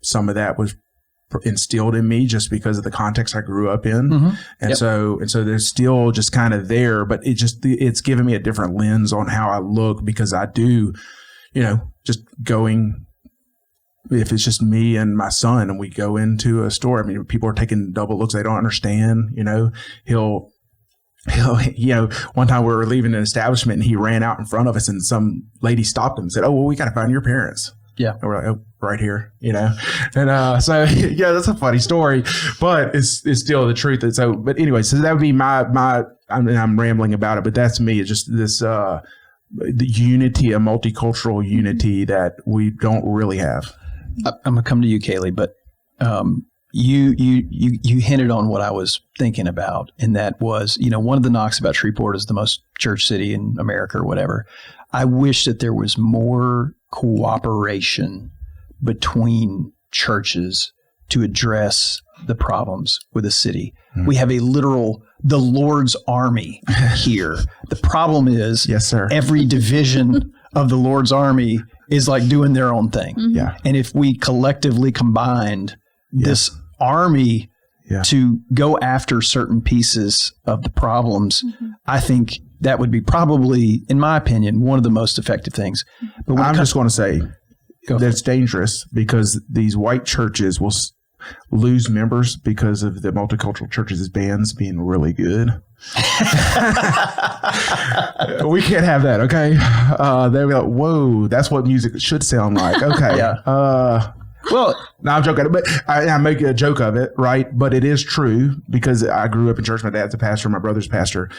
some of that was instilled in me just because of the context I grew up in. Mm-hmm. And so there's still just kind of there, but it's given me a different lens on how I look because I do, just going, if it's just me and my son and we go into a store, I mean, people are taking double looks. They don't understand, he'll, one time we were leaving an establishment and he ran out in front of us and some lady stopped him and said, "Oh, well, we got to find your parents." Yeah. And we're like, "Oh, right here," and so, yeah, that's a funny story, but it's still the truth. And so, but anyway, so that would be I'm rambling about it, but that's me. It's just this, the unity, a multicultural unity that we don't really have. I'm gonna come to you, Kaylee, but you hinted on what I was thinking about, and that was, one of the knocks about Shreveport is the most church city in America or whatever. I wish that there was more cooperation between churches to address the problems with the city. Mm-hmm. We have a literal the Lord's army here. The problem is, Yes, sir. every division of the Lord's army is like doing their own thing. Yeah. And if we collectively combined this army to go after certain pieces of the problems, I think that would be probably, in my opinion, one of the most effective things. But when I'm just going to say Go that it's dangerous because these white churches will lose members because of the multicultural churches' bands being really good. We can't have that, okay? They'll be like, whoa, that's what music should sound like. Okay. well, No, I'm joking, but I make a joke of it, right? But it is true because I grew up in church. My dad's a pastor, my brother's pastor,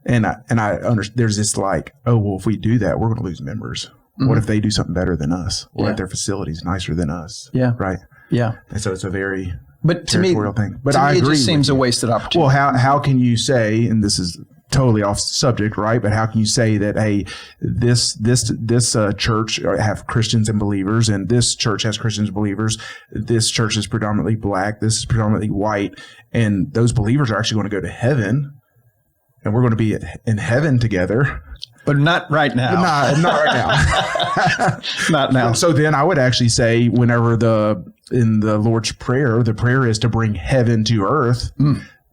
and I understand. There's this like, oh well, if we do that, we're going to lose members. What if they do something better than us? What if their facility's nicer than us? Yeah. Right. Yeah. And so it's a very to me, territorial thing. But to I me, agree. it just seems with a you. wasted opportunity. Well, how can you say, and this is totally off subject, right? But how can you say that, hey, this church have Christians and believers, and this church has Christians and believers, this church is predominantly black, this is predominantly white, and those believers are actually going to go to heaven, and we're going to be in heaven together. But not right now. Not right now. Not now. So then I would actually say whenever in the Lord's Prayer, the prayer is to bring heaven to earth,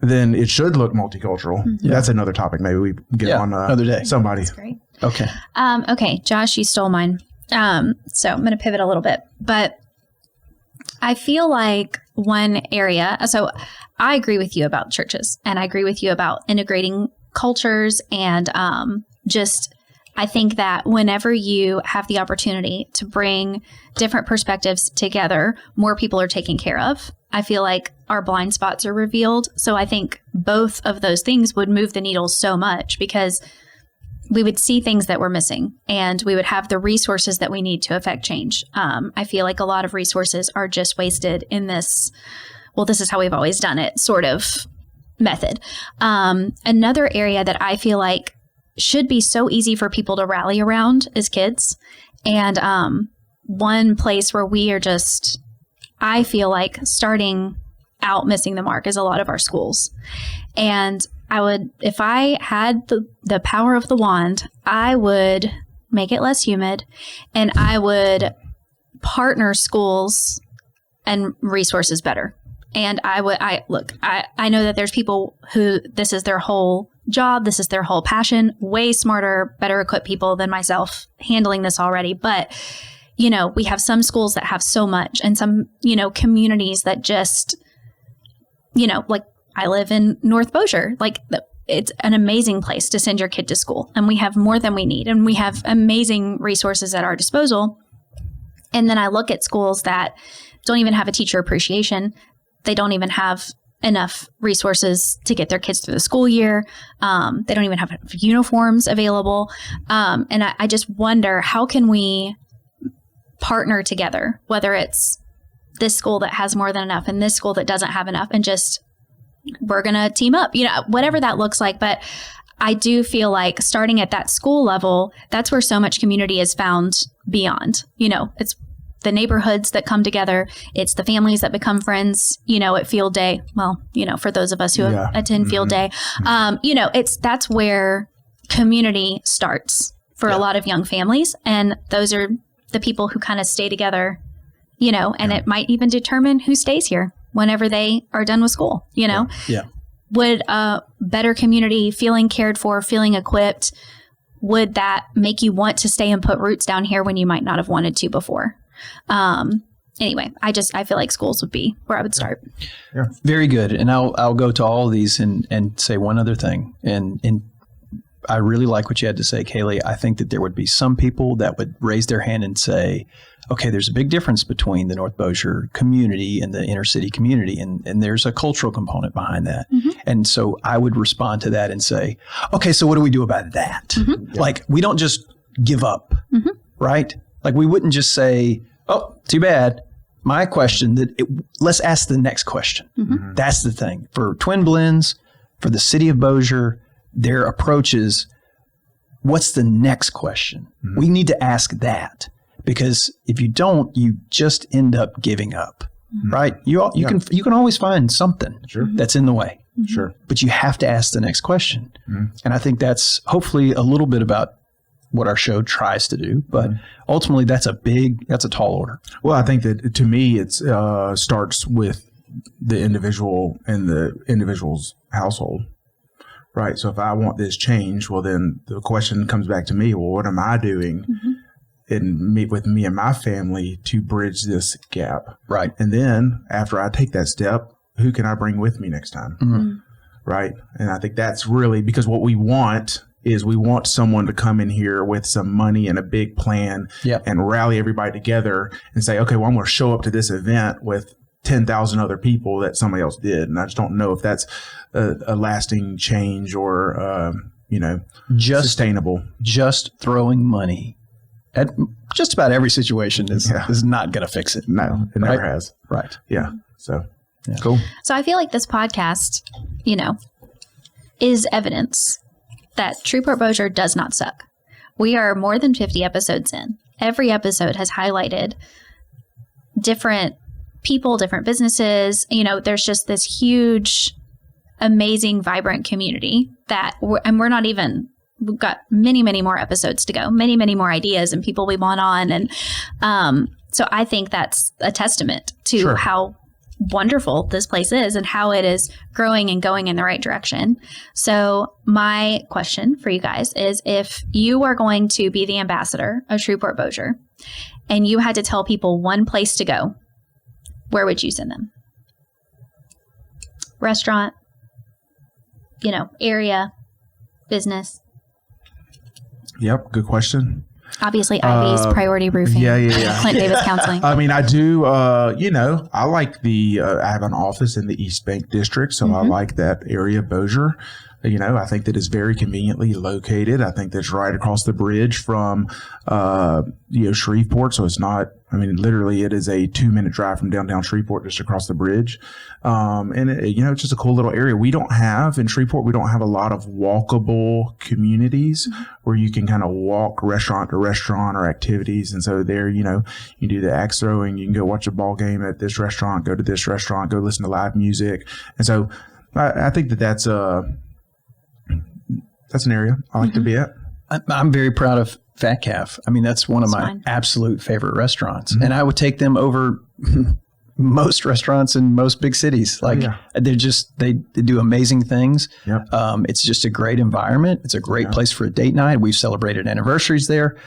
then it should look multicultural. That's another topic. Maybe we get on another day. Somebody. That's great. Okay. Okay, Josh, you stole mine. So I'm going to pivot a little bit, but I feel like one area. So I agree with you about churches, and I agree with you about integrating cultures, and I think that whenever you have the opportunity to bring different perspectives together, more people are taken care of. I feel like our blind spots are revealed. So I think both of those things would move the needle so much because we would see things that we're missing and we would have the resources that we need to affect change. I feel like a lot of resources are just wasted in this, well, this is how we've always done it sort of method. Another area that I feel like should be so easy for people to rally around is kids. And one place where we are just, I feel like starting out missing the mark is a lot of our schools. And I would, if I had the power of the wand, I would make it less humid, and I would partner schools and resources better. And I know that there's people who this is their whole job, this is their whole passion, way smarter, better equipped people than myself handling this already. But, we have some schools that have so much, and some, communities that just, like I live in North Bossier, like it's an amazing place to send your kid to school. And we have more than we need, and we have amazing resources at our disposal. And then I look at schools that don't even have a teacher appreciation. They don't even have enough resources to get their kids through the school year. They don't even have uniforms available. And I just wonder, how can we partner together, whether it's this school that has more than enough and this school that doesn't have enough, and just, we're going to team up, whatever that looks like. But I do feel like starting at that school level, that's where so much community is found beyond. It's the neighborhoods that come together. It's the families that become friends, at field day. Well, for those of us who attend field day, that's where community starts for a lot of young families. And those are the people who kind of stay together, and it might even determine who stays here whenever they are done with school, Yeah. Would a better community, feeling cared for, feeling equipped, would that make you want to stay and put roots down here when you might not have wanted to before? Anyway, I feel like schools would be where I would start. Yeah. Very good. And I'll go to all of these and say one other thing. And I really like what you had to say, Kaylee. I think that there would be some people that would raise their hand and say, okay, there's a big difference between the North Bossier community and the inner city community. And there's a cultural component behind that. Mm-hmm. And so I would respond to that and say, okay, so what do we do about that? Mm-hmm. Like, we don't just give up, right? Like, we wouldn't just say, oh, too bad. My question, let's ask the next question. Mm-hmm. That's the thing. For Twin Blends, for the city of Bossier, their approach is, what's the next question? Mm-hmm. We need to ask that, because if you don't, you just end up giving up, right? You can always find something that's in the way. Sure. But you have to ask the next question. And I think that's hopefully a little bit about what our show tries to do. But ultimately, that's a tall order. Well, I think that to me, it starts with the individual and the individual's household. Right. So if I want this change, well, then the question comes back to me. Well, what am I doing with me and my family to bridge this gap? Right. And then after I take that step, who can I bring with me next time? Right. And I think that's really because what we want is we want someone to come in here with some money and a big plan and rally everybody together and say, okay, well, I'm going to show up to this event with 10,000 other people that somebody else did. And I just don't know if that's a lasting change or, sustainable. Just throwing money at just about every situation is not going to fix it. No, it never has. Right. Yeah. So, cool. So I feel like this podcast, is evidence that Shreveport Bossier does not suck. We are more than 50 episodes in. Every episode has highlighted different people, different businesses. There's just this huge, amazing, vibrant community we've got many, many more episodes to go, many, many more ideas and people we want on. And so I think that's a testament to how wonderful this place is and how it is growing and going in the right direction. So my question for you guys is, if you are going to be the ambassador of Shreveport Bossier and you had to tell people one place to go, where would you send them? Restaurant, area, business? Yep. Good question. Obviously, Ivy's Priority Roofing. Yeah. Clint Davis Counseling. I mean, I do, I like I have an office in the East Bank District, so I like that area of Bossier. I think that it's very conveniently located. I think that's right across the bridge from, Shreveport. So it's not, literally it is a 2-minute drive from downtown Shreveport, just across the bridge. And it's just a cool little area. In Shreveport, we don't have a lot of walkable communities where you can kind of walk restaurant to restaurant or activities. And so there, you do the axe throwing, you can go watch a ball game at this restaurant, go to this restaurant, go listen to live music. And so I think that's an area I like to be at. I'm very proud of Fat Calf. That's one of my absolute favorite restaurants. And I would take them over most restaurants in most big cities. They're just, they do amazing things. Yep. It's just a great environment. It's a great place for a date night. We've celebrated anniversaries there.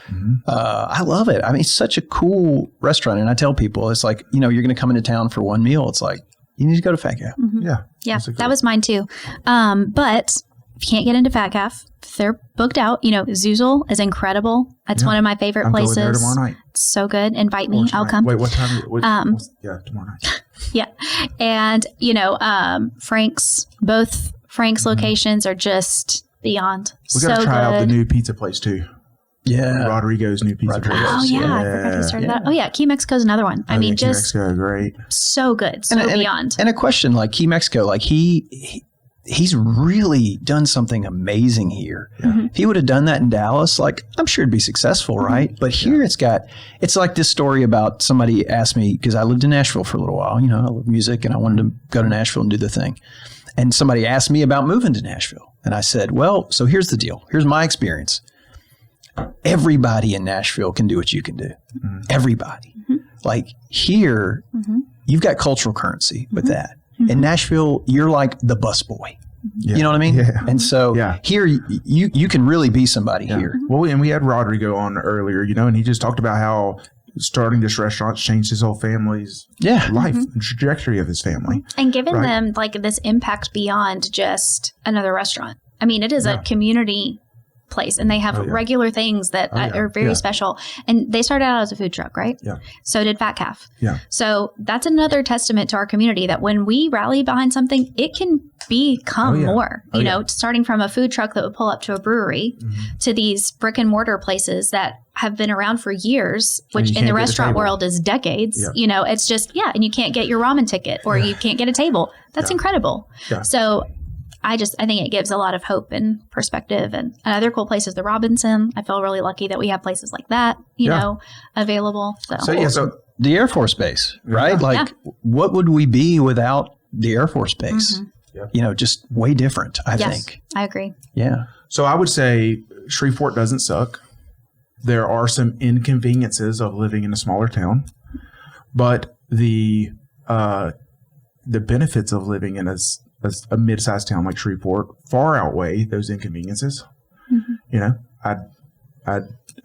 I love it. It's such a cool restaurant. And I tell people, it's like, you're going to come into town for one meal. It's like, you need to go to Fat Calf. Yeah, that was mine too. But if you can't get into Fat Calf, if they're booked out, Zoozle is incredible. That's one of my favorite places. Going there tomorrow night. It's so good. Invite me. I'll come. Wait, what time? Tomorrow night. Yeah. And, both Frank's locations are just beyond We got to try out the new pizza place too. Yeah. Rodrigo's new pizza place. Oh, yeah. I forgot he started that. Oh, yeah. Key Mexico's another one. Key Mexico, great. So good. So beyond. And a question like Key Mexico, he's really done something amazing here. If he would have done that in Dallas, I'm sure it'd be successful, right? But here it's like this story about somebody asked me, because I lived in Nashville for a little while, I love music and I wanted to go to Nashville and do the thing. And somebody asked me about moving to Nashville. And I said, well, so here's the deal. Here's my experience. Everybody in Nashville can do what you can do. Everybody. Here, you've got cultural currency with that. In Nashville, you're like the busboy. You know what I mean? Yeah. And so here, you can really be somebody here. Well, and we had Rodrigo on earlier, and he just talked about how starting this restaurant changed his whole family's life and trajectory of his family. And given them this impact beyond just another restaurant. It is a community place, and they have regular things that are very special. And they started out as a food truck, right? Yeah. So did Fat Calf. Yeah. So that's another testament to our community that when we rally behind something, it can become more. Starting from a food truck that would pull up to a brewery to these brick and mortar places that have been around for years, which in the restaurant world is decades. It's just and you can't get your ramen ticket or you can't get a table. That's incredible. Yeah. So I think it gives a lot of hope and perspective. And another cool place is the Robinson. I feel really lucky that we have places like that, available. So the Air Force Base, right? What would we be without the Air Force Base? just way different, I Yes, think. I agree. Yeah. So I would say Shreveport doesn't suck. There are some inconveniences of living in a smaller town, but the benefits of living in a mid-sized town like Shreveport far outweigh those inconveniences. I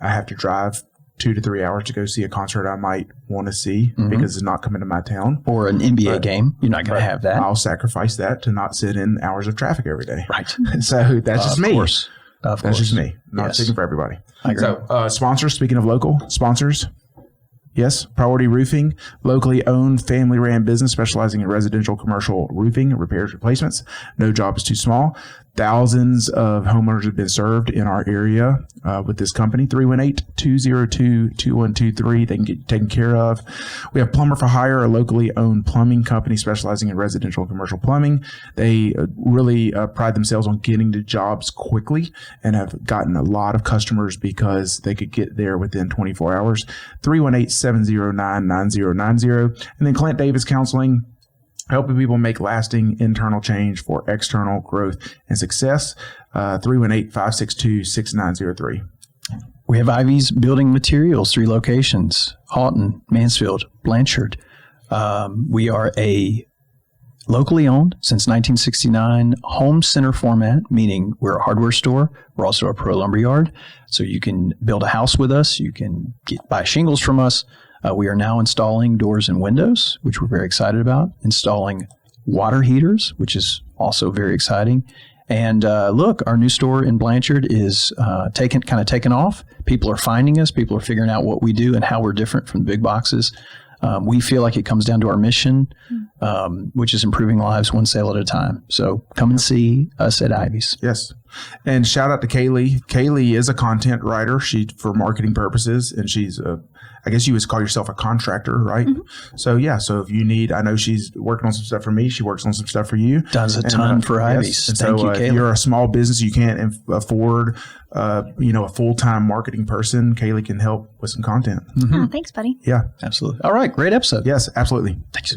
have to drive 2 to 3 hours to go see a concert I might want to see because it's not coming to my town. Or an NBA game. You're not going to have that. I'll sacrifice that to not sit in hours of traffic every day. Right. So that's just me. That's just me. Not speaking for everybody. I agree. So sponsors, speaking of local sponsors, yes, Priority Roofing, locally owned, family-ran business specializing in residential, commercial roofing, repairs, replacements. No job is too small. Thousands of homeowners have been served in our area with this company. 318-202-2123. They can get taken care of. We have Plumber for Hire, a locally owned plumbing company specializing in residential and commercial plumbing. They really pride themselves on getting to jobs quickly and have gotten a lot of customers because they could get there within 24 hours. 318-709-9090. And then Clint Davis Counseling, helping people make lasting internal change for external growth and success. 318-562-6903. We have Ivy's Building Materials, 3 locations, Houghton, Mansfield, Blanchard. We are a locally owned since 1969 home center format, meaning we're a hardware store. We're also a pro lumber yard. So you can build a house with us. You can buy shingles from us. We are now installing doors and windows, which we're very excited about, installing water heaters, which is also very exciting. And look, our new store in Blanchard is taken off. People are finding us. People are figuring out what we do and how we're different from the big boxes. We feel like it comes down to our mission, which is improving lives one sale at a time. So come and see us at Ivy's. Yes. And shout out to Kaylee. Kaylee is a content writer. For marketing purposes, and she's I guess you would call yourself a contractor, right? Mm-hmm. So if you need, I know she's working on some stuff for me. She works on some stuff for you. Does a ton for Ivy's. And Thank you, Kaylee. If you're a small business, you can't afford, a full-time marketing person. Kaylee can help with some content. Mm-hmm. Oh, thanks, buddy. Yeah, absolutely. All right. Great episode. Yes, absolutely. Thanks.